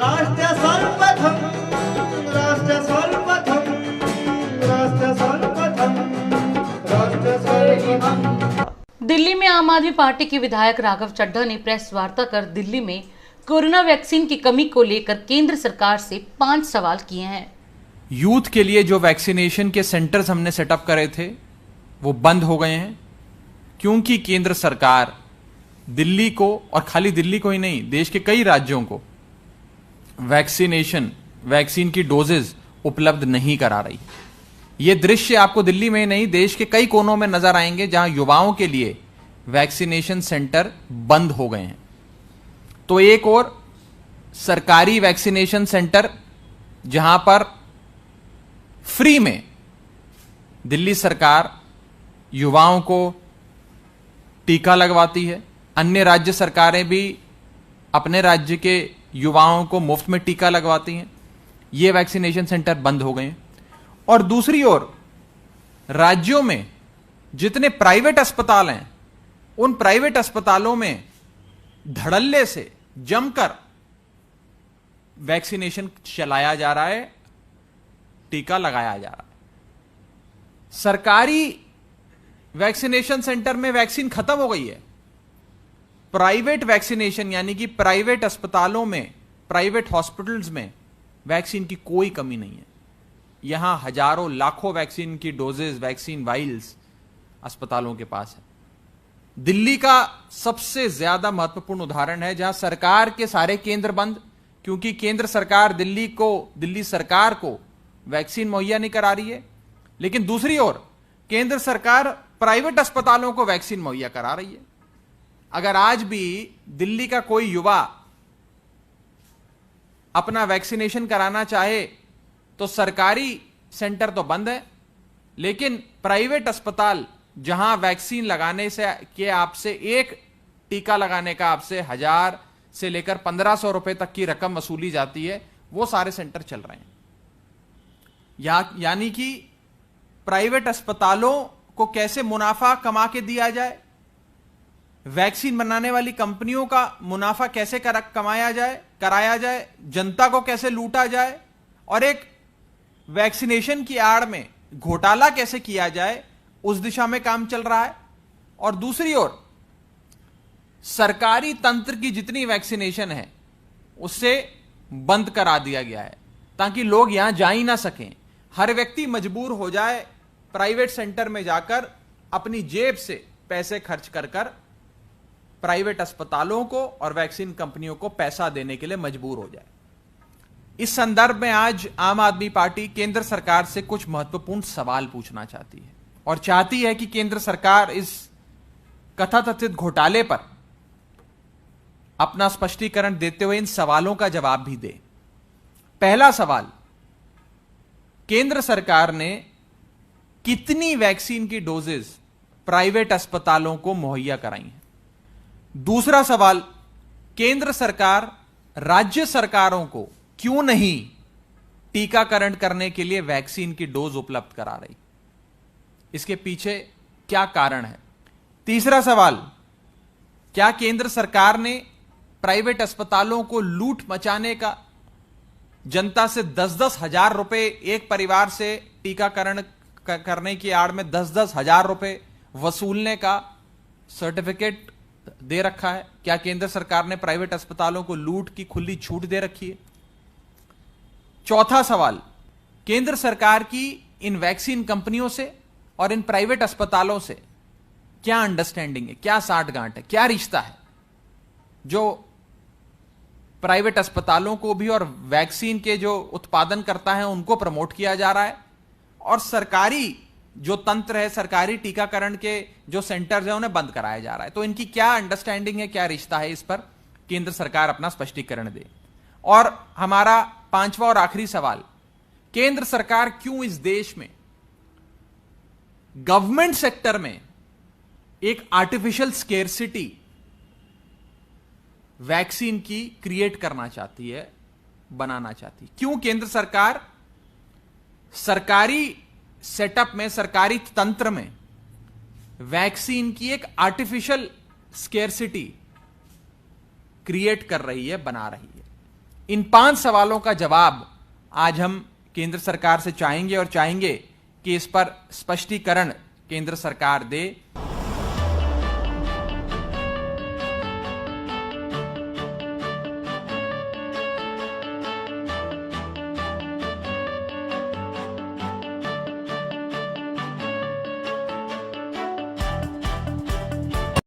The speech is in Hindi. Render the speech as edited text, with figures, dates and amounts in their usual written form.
राष्ट्र सर्वप्रथम, राष्ट्र सर्वप्रथम, राष्ट्र सर्वप्रथम, राष्ट्र सर्वप्रथम। दिल्ली में आम आदमी पार्टी के विधायक राघव चड्ढा ने प्रेस वार्ता कर दिल्ली में कोरोना वैक्सीन की कमी को लेकर केंद्र सरकार से 5 सवाल किए हैं। यूथ के लिए जो वैक्सीनेशन के सेंटर्स हमने सेटअप करे थे वो बंद हो गए हैं, क्योंकि केंद्र सरकार दिल्ली को, और खाली दिल्ली को ही नहीं, देश के कई राज्यों को वैक्सीन की डोजेज उपलब्ध नहीं करा रही। ये दृश्य आपको दिल्ली में ही नहीं, देश के कई कोनों में नजर आएंगे जहां युवाओं के लिए वैक्सीनेशन सेंटर बंद हो गए हैं। तो एक और सरकारी वैक्सीनेशन सेंटर जहां पर फ्री में दिल्ली सरकार युवाओं को टीका लगवाती है, अन्य राज्य सरकारें भी अपने राज्य के युवाओं को मुफ्त में टीका लगवाती हैं। ये वैक्सीनेशन सेंटर बंद हो गए हैं। और दूसरी ओर राज्यों में जितने प्राइवेट अस्पताल हैं, उन प्राइवेट अस्पतालों में धड़ल्ले से जमकर वैक्सीनेशन चलाया जा रहा है, टीका लगाया जा रहा है। सरकारी वैक्सीनेशन सेंटर में वैक्सीन खत्म हो गई है। प्राइवेट वैक्सीनेशन यानी कि प्राइवेट अस्पतालों में, प्राइवेट हॉस्पिटल्स में वैक्सीन की कोई कमी नहीं है। यहां हजारों लाखों वैक्सीन की डोजेज, वैक्सीन वाइल्स अस्पतालों के पास है। दिल्ली का सबसे ज्यादा महत्वपूर्ण उदाहरण है, जहां सरकार के सारे केंद्र बंद, क्योंकि केंद्र सरकार दिल्ली सरकार को वैक्सीन मुहैया नहीं करा रही है, लेकिन दूसरी ओर केंद्र सरकार प्राइवेट अस्पतालों को वैक्सीन मुहैया करा रही है। अगर आज भी दिल्ली का कोई युवा अपना वैक्सीनेशन कराना चाहे तो सरकारी सेंटर तो बंद है, लेकिन प्राइवेट अस्पताल जहां वैक्सीन लगाने से आपसे एक टीका लगाने का आपसे 1000 से लेकर 1500 रुपए तक की रकम वसूली जाती है, वो सारे सेंटर चल रहे हैं। यानी कि प्राइवेट अस्पतालों को कैसे मुनाफा कमा के दिया जाए, वैक्सीन बनाने वाली कंपनियों का मुनाफा कैसे कराया जाए, जनता को कैसे लूटा जाए, और एक वैक्सीनेशन की आड़ में घोटाला कैसे किया जाए, उस दिशा में काम चल रहा है। और दूसरी ओर सरकारी तंत्र की जितनी वैक्सीनेशन है उससे बंद करा दिया गया है, ताकि लोग यहां जा ही ना सकें। हर व्यक्ति मजबूर हो जाए प्राइवेट सेंटर में जाकर अपनी जेब से पैसे खर्च कर प्राइवेट अस्पतालों को और वैक्सीन कंपनियों को पैसा देने के लिए मजबूर हो जाए। इस संदर्भ में आज आम आदमी पार्टी केंद्र सरकार से कुछ महत्वपूर्ण सवाल पूछना चाहती है, और चाहती है कि केंद्र सरकार इस कथाकथित घोटाले पर अपना स्पष्टीकरण देते हुए इन सवालों का जवाब भी दे। पहला सवाल, केंद्र सरकार ने कितनी वैक्सीन की डोजेज प्राइवेट अस्पतालों को मुहैया कराई हैं? दूसरा सवाल, केंद्र सरकार राज्य सरकारों को क्यों नहीं टीकाकरण करने के लिए वैक्सीन की डोज उपलब्ध करा रही? इसके पीछे क्या कारण है? तीसरा सवाल, क्या केंद्र सरकार ने प्राइवेट अस्पतालों को लूट मचाने का, जनता से 10-10 हजार रुपए, एक परिवार से टीकाकरण करने की आड़ में 10-10 हजार रुपए वसूलने का सर्टिफिकेट दे रखा है? क्या केंद्र सरकार ने प्राइवेट अस्पतालों को लूट की खुली छूट दे रखी है? चौथा सवाल, केंद्र सरकार की इन वैक्सीन कंपनियों से और इन प्राइवेट अस्पतालों से क्या अंडरस्टैंडिंग है, क्या साठगांठ है, क्या रिश्ता है, जो प्राइवेट अस्पतालों को भी और वैक्सीन के जो उत्पादन करता है उनको प्रमोट किया जा रहा है, और सरकारी जो तंत्र है, सरकारी टीकाकरण के जो सेंटर्स हैं उन्हें बंद कराया जा रहा है। तो इनकी क्या अंडरस्टैंडिंग है, क्या रिश्ता है, इस पर केंद्र सरकार अपना स्पष्टीकरण दे। और हमारा पांचवा और आखिरी सवाल, केंद्र सरकार क्यों इस देश में गवर्नमेंट सेक्टर में एक आर्टिफिशियल स्केर्सिटी वैक्सीन की क्रिएट करना चाहती है, बनाना चाहती है? क्यों केंद्र सरकार सरकारी सेटअप में, सरकारी तंत्र में वैक्सीन की एक आर्टिफिशियल स्केर्सिटी क्रिएट कर रही है, बना रही है? इन 5 सवालों का जवाब आज हम केंद्र सरकार से चाहेंगे और चाहेंगे कि इस पर स्पष्टीकरण केंद्र सरकार दे।